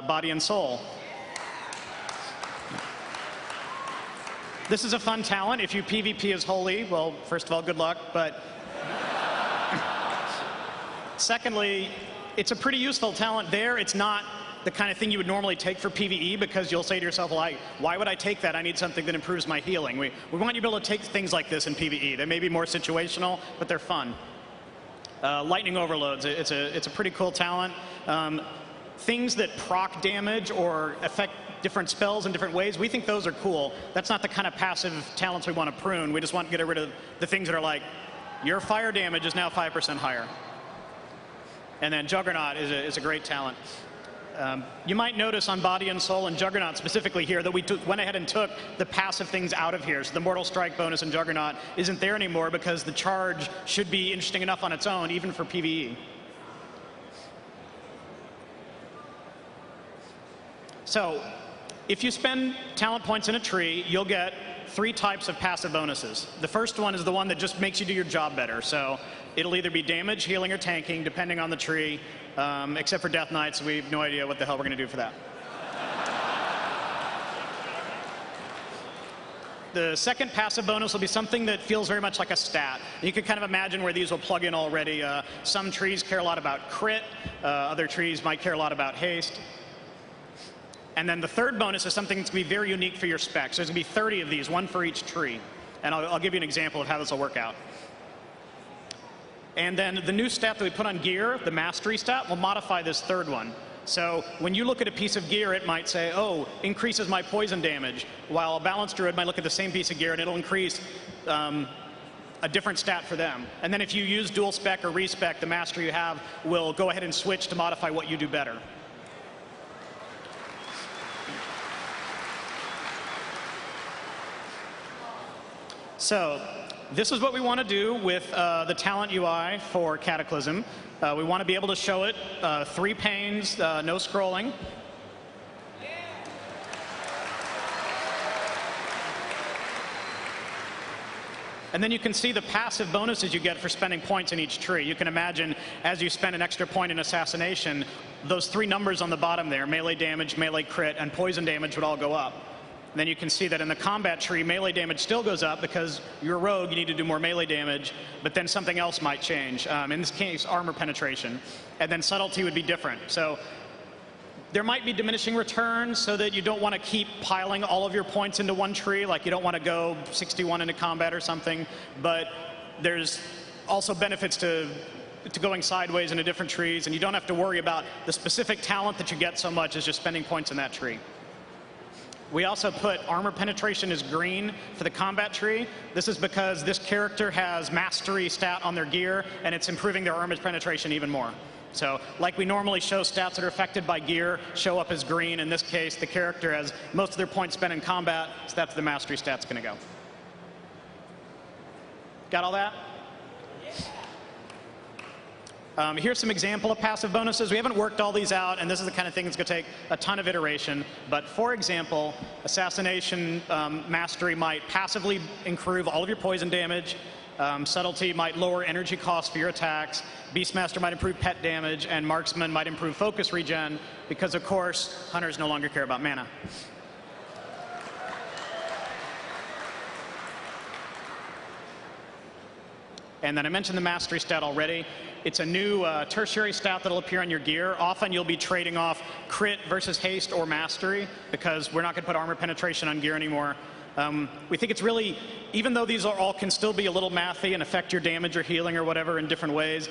Body and Soul. This is a fun talent. If you PvP as holy, well, first of all, good luck. But secondly, it's a pretty useful talent there. It's not the kind of thing you would normally take for PvE, because you'll say to yourself, well, why would I take that? I need something that improves my healing. We want you to be able to take things like this in PvE. They may be more situational, but they're fun. Lightning Overloads, it's a pretty cool talent. Things that proc damage or affect different spells in different ways, we think those are cool. That's not the kind of passive talents we want to prune. We just want to get rid of the things that are like, your fire damage is now 5% higher. And then Juggernaut is a great talent. You might notice on Body and Soul and Juggernaut specifically here that we went ahead and took the passive things out of here. So the Mortal Strike bonus in Juggernaut isn't there anymore, because the charge should be interesting enough on its own, even for PvE. So if you spend talent points in a tree, you'll get 3 types of passive bonuses. The first one is the one that just makes you do your job better. So it'll either be damage, healing, or tanking, depending on the tree, except for Death Knights. We have no idea what the hell we're going to do for that. The second passive bonus will be something that feels very much like a stat. You can kind of imagine where these will plug in already. Some trees care a lot about crit. Other trees might care a lot about haste. And then the third bonus is something that's going to be very unique for your spec. So there's going to be 30 of these, one for each tree. And I'll give you an example of how this will work out. And then the new stat that we put on gear, the Mastery stat, will modify this third one. So when you look at a piece of gear, it might say, oh, increases my poison damage, while a Balanced Druid might look at the same piece of gear and it'll increase a different stat for them. And then if you use dual spec or respec, the Mastery you have will go ahead and switch to modify what you do better. So this is what we want to do with the talent UI for Cataclysm. We want to be able to show it 3 panes, no scrolling. And then you can see the passive bonuses you get for spending points in each tree. You can imagine as you spend an extra point in Assassination, those 3 numbers on the bottom there, melee damage, melee crit, and poison damage would all go up. And then you can see that in the combat tree, melee damage still goes up because you're a rogue, you need to do more melee damage, but then something else might change. In this case, armor penetration. And then subtlety would be different. So there might be diminishing returns so that you don't want to keep piling all of your points into one tree, like you don't want to go 61 into combat or something, but there's also benefits to going sideways into different trees, and you don't have to worry about the specific talent that you get so much as just spending points in that tree. We also put armor penetration as green for the combat tree. This is because this character has Mastery stat on their gear, and it's improving their armor penetration even more. So like we normally show stats that are affected by gear show up as green, in this case the character has most of their points spent in combat, so that's the Mastery stat's going to go. Got all that? Here's some example of passive bonuses. We haven't worked all these out, and this is the kind of thing that's going to take a ton of iteration. But for example, Assassination Mastery might passively improve all of your poison damage. Subtlety might lower energy costs for your attacks. Beastmaster might improve pet damage, and Marksman might improve focus regen, because of course, hunters no longer care about mana. And then I mentioned the Mastery stat already. It's a new tertiary stat that'll appear on your gear. Often you'll be trading off crit versus haste or Mastery, because we're not going to put armor penetration on gear anymore. We think it's really, even though these all can still be a little mathy and affect your damage or healing or whatever in different ways,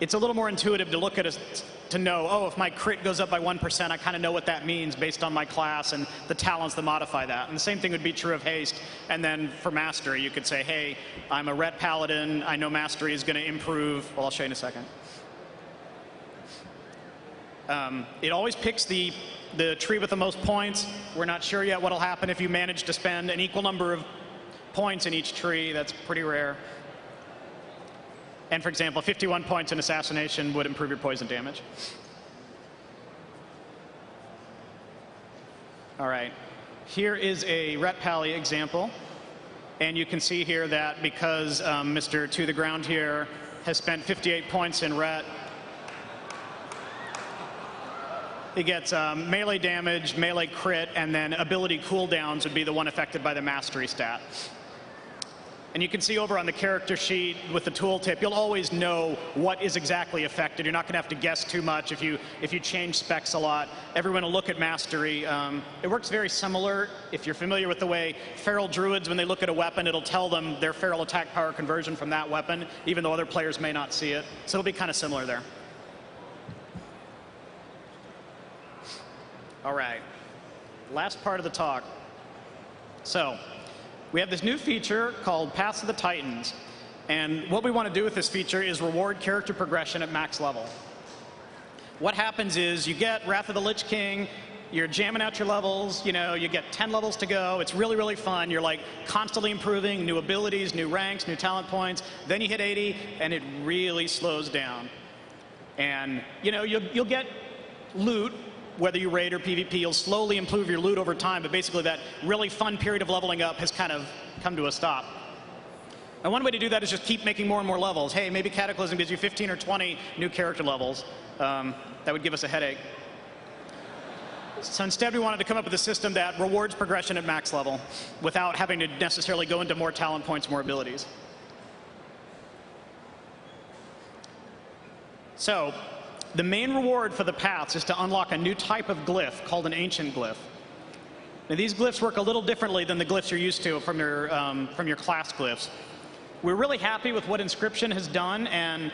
it's a little more intuitive to look at it to know, oh, if my crit goes up by 1%, I kind of know what that means based on my class and the talents that modify that. And the same thing would be true of haste. And then for Mastery, you could say, hey, I'm a ret paladin. I know Mastery is going to improve. Well, I'll show you in a second. It always picks the tree with the most points. We're not sure yet what will happen if you manage to spend an equal number of points in each tree. That's pretty rare. And for example, 51 points in Assassination would improve your poison damage. All right, here is a Ret Pally example. And you can see here that because Mr. To the Ground here has spent 58 points in Ret, it gets melee damage, melee crit, and then ability cooldowns would be the one affected by the mastery stat. And you can see over on the character sheet with the tooltip, you'll always know what is exactly affected. You're not going to have to guess too much if you change specs a lot. Everyone will look at mastery. It works very similar. If you're familiar with the way feral druids, when they look at a weapon, it'll tell them their feral attack power conversion from that weapon, even though other players may not see it. So it'll be kind of similar there. All right, last part of the talk. So we have this new feature called Paths of the Titans. And what we want to do with this feature is reward character progression at max level. What happens is you get Wrath of the Lich King, you're jamming out your levels, you get 10 levels to go. It's really, really fun. You're like constantly improving, new abilities, new ranks, new talent points. Then you hit 80, and it really slows down. And you'll get loot. Whether you raid or PvP, you'll slowly improve your loot over time, but basically that really fun period of leveling up has kind of come to a stop. And one way to do that is just keep making more and more levels. Hey, maybe Cataclysm gives you 15 or 20 new character levels. That would give us a headache. So instead, we wanted to come up with a system that rewards progression at max level without having to necessarily go into more talent points, more abilities. So the main reward for the paths is to unlock a new type of glyph called an ancient glyph. Now, these glyphs work a little differently than the glyphs you're used to from your class glyphs. We're really happy with what Inscription has done, and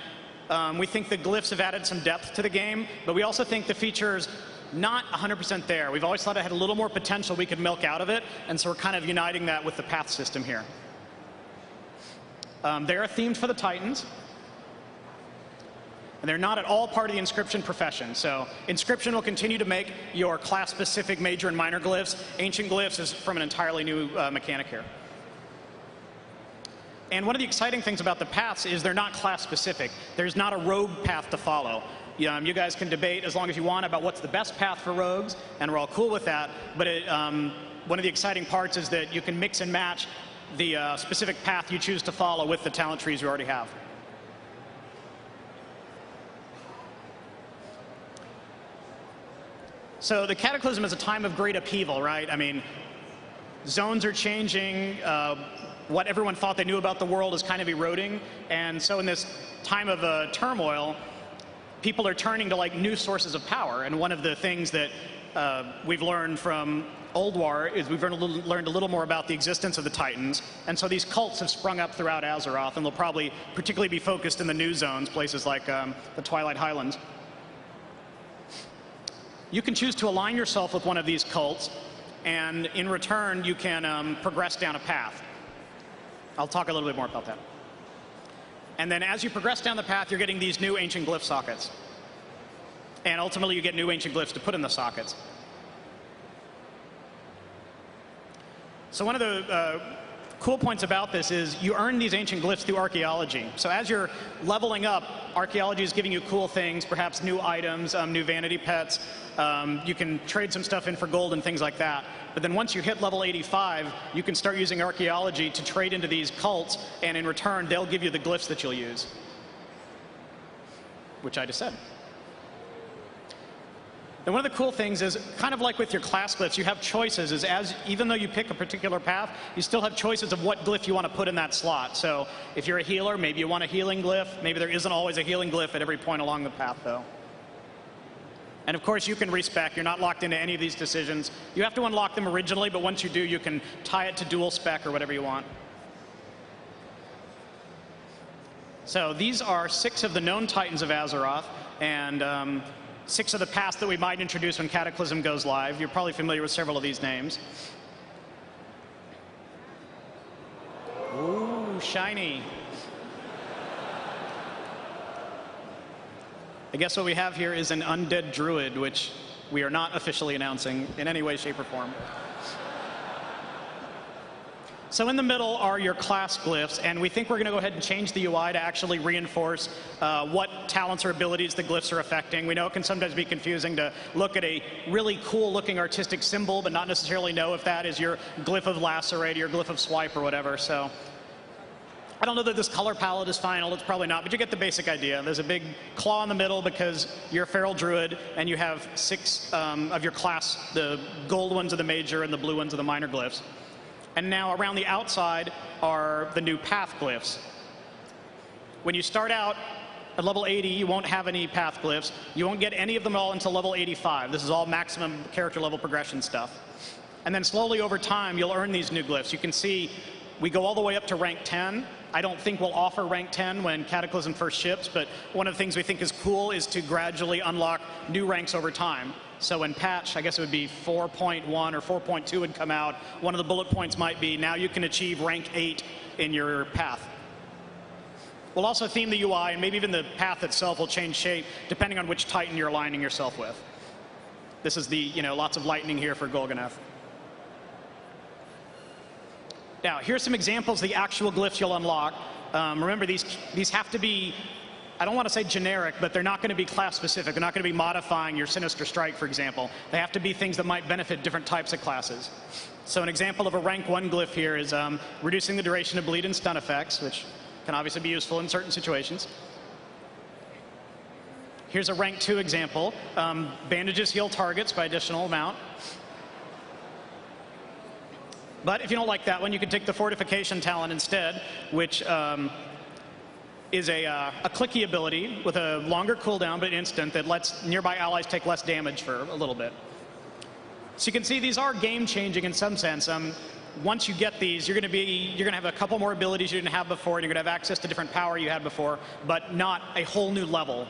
we think the glyphs have added some depth to the game, but we also think the feature's not 100% there. We've always thought it had a little more potential we could milk out of it, and so we're kind of uniting that with the path system here. They are themed for the Titans. And they're not at all part of the Inscription profession. So Inscription will continue to make your class-specific major and minor glyphs. Ancient glyphs is from an entirely new mechanic here. And one of the exciting things about the paths is they're not class-specific. There's not a rogue path to follow. You guys can debate as long as you want about what's the best path for rogues, and we're all cool with that. But one of the exciting parts is that you can mix and match the specific path you choose to follow with the talent trees you already have. So the Cataclysm is a time of great upheaval, right? I mean, zones are changing. What everyone thought they knew about the world is kind of eroding. And so in this time of turmoil, people are turning to like new sources of power. And one of the things that we've learned from Old War is we've learned a little more about the existence of the Titans. And so these cults have sprung up throughout Azeroth, and they'll probably particularly be focused in the new zones, places like the Twilight Highlands. You can choose to align yourself with one of these cults, and in return, you can progress down a path. I'll talk a little bit more about that. And then as you progress down the path, you're getting these new ancient glyph sockets. And ultimately, you get new ancient glyphs to put in the sockets. So one of the cool points about this is you earn these ancient glyphs through archaeology. So as you're leveling up, archaeology is giving you cool things, perhaps new items, new vanity pets. You can trade some stuff in for gold and things like that. But then once you hit level 85, you can start using archaeology to trade into these cults, and in return, they'll give you the glyphs that you'll use, which I just said. And one of the cool things is, kind of like with your class glyphs, you have choices. Even though you pick a particular path, you still have choices of what glyph you want to put in that slot. So if you're a healer, maybe you want a healing glyph. Maybe there isn't always a healing glyph at every point along the path, though. And of course, you can respec. You're not locked into any of these decisions. You have to unlock them originally, but once you do, you can tie it to dual spec or whatever you want. So these are 6 of the known Titans of Azeroth, and 6 of the paths that we might introduce when Cataclysm goes live. You're probably familiar with several of these names. Ooh, shiny. I guess what we have here is an undead druid, which we are not officially announcing in any way, shape, or form. So in the middle are your class glyphs, and we think we're going to go ahead and change the UI to actually reinforce what talents or abilities the glyphs are affecting. We know it can sometimes be confusing to look at a really cool-looking artistic symbol, but not necessarily know if that is your glyph of lacerate or your glyph of swipe or whatever. So I don't know that this color palette is final. It's probably not, but you get the basic idea. There's a big claw in the middle because you're a feral druid, and you have 6 of your class. The gold ones are the major, and the blue ones are the minor glyphs. And now around the outside are the new path glyphs. When you start out at level 80, you won't have any path glyphs. You won't get any of them at all until level 85. This is all maximum character level progression stuff. And then slowly over time, you'll earn these new glyphs. You can see we go all the way up to rank 10. I don't think we'll offer rank 10 when Cataclysm first ships, but one of the things we think is cool is to gradually unlock new ranks over time. So in patch, I guess it would be 4.1 or 4.2 would come out. One of the bullet points might be now you can achieve rank 8 in your path. We'll also theme the UI, and maybe even the path itself will change shape depending on which Titan you're aligning yourself with. This is the, lots of lightning here for Golganath. Now, here's some examples of the actual glyphs you'll unlock. Remember, these have to be, I don't want to say generic, but they're not going to be class-specific. They're not going to be modifying your Sinister Strike, for example. They have to be things that might benefit different types of classes. So an example of a rank 1 glyph here is reducing the duration of bleed and stun effects, which can obviously be useful in certain situations. Here's a rank 2 example. Bandages heal targets by additional amount. But if you don't like that one, you can take the Fortification talent instead, which is a clicky ability with a longer cooldown but instant that lets nearby allies take less damage for a little bit. So you can see these are game-changing in some sense. Once you get these, you're going to have a couple more abilities you didn't have before, and you're going to have access to different power you had before, but not a whole new level.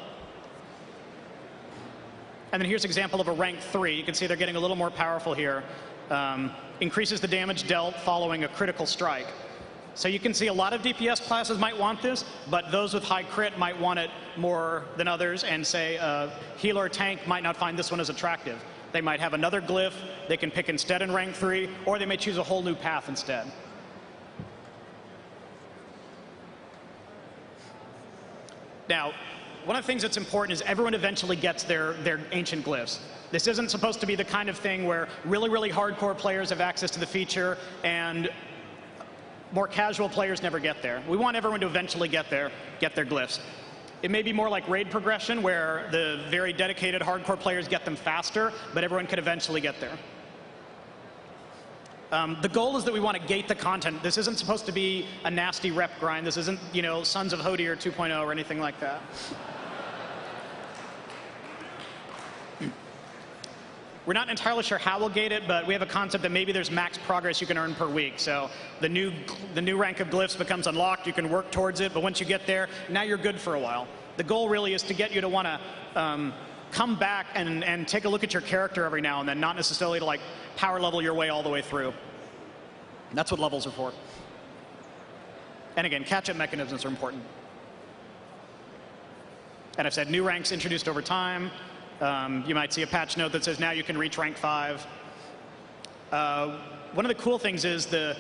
And then here's an example of a rank 3. You can see they're getting a little more powerful here. Increases the damage dealt following a critical strike. So you can see a lot of DPS classes might want this, but those with high crit might want it more than others, and say a healer or tank might not find this one as attractive. They might have another glyph they can pick instead in rank 3, or they may choose a whole new path instead. Now, one of the things that's important is everyone eventually gets their ancient glyphs. This isn't supposed to be the kind of thing where really, really hardcore players have access to the feature and more casual players never get there. We want everyone to eventually get their glyphs. It may be more like raid progression, where the very dedicated hardcore players get them faster, but everyone could eventually get there. The goal is that we want to gate the content. This isn't supposed to be a nasty rep grind. This isn't, Sons of Hodier 2.0 or anything like that. We're not entirely sure how we'll gate it, but we have a concept that maybe there's max progress you can earn per week. So the new rank of glyphs becomes unlocked. You can work towards it, but once you get there, now you're good for a while. The goal really is to get you to want to come back and take a look at your character every now and then, not necessarily to like power level your way all the way through. That's what levels are for. And again, catch-up mechanisms are important. And I've said new ranks introduced over time. You might see a patch note that says now you can reach rank 5. One of the cool things is the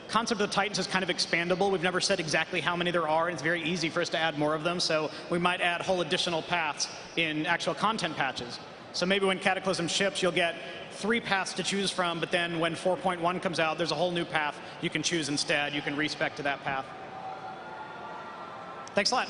concept of the Titans is kind of expandable. We've never said exactly how many there are, and it's very easy for us to add more of them. So we might add whole additional paths in actual content patches. So maybe when Cataclysm ships, you'll get 3 paths to choose from, but then when 4.1 comes out, there's a whole new path you can choose instead. You can respec to that path. Thanks a lot.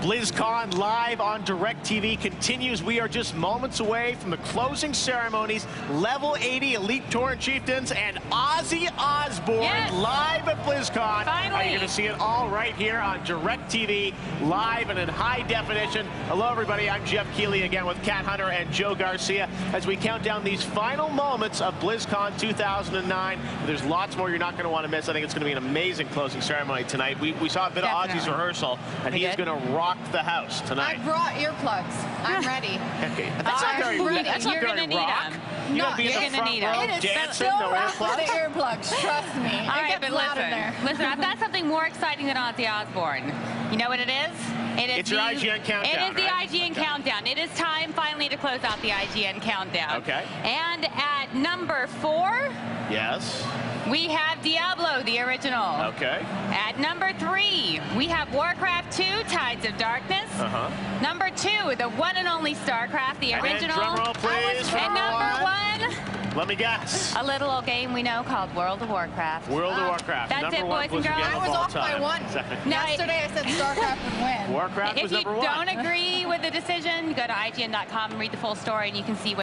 BlizzCon live on DirecTV continues. We are just moments away from the closing ceremonies. Level 80 Elite Tauren Chieftains and Ozzy Osbourne live at BlizzCon. Finally. You're going to see it all right here on DirecTV, live and in high definition. Hello, everybody. I'm Jeff Keighley again with Kat Hunter and Joe Garcia as we count down these final moments of BlizzCon 2009. There's lots more you're not going to want to miss. I think it's going to be an amazing closing ceremony tonight. We saw a bit of Ozzy's rehearsal, and he is going to rock the house tonight. I brought earplugs. I'm ready. Okay. That's not very rock. That's not very rock. You're going to be in the front row dancing, no earplugs? The earplugs, trust me. All right, but listen, I've got something more exciting than Ozzy Osbourne. You know what it is? It's your IGN countdown. It is the IGN countdown. It is time finally to close out the IGN countdown. Okay. And at number 4, yes, we have Diablo, the original. Okay. At number 3, we have Warcraft 2, Tides of Darkness. Number 2, the one and only StarCraft, the original. And drum roll, please, and number 1, Let me guess. A little old game we know called World of Warcraft. World of Warcraft. That's number it, one boys and Blizzard girls. game I of was all off by time. one. No, Yesterday I said StarCraft would win. Warcraft If was you number one. don't agree with the decision, go to IGN.com and read the full story, and you can see what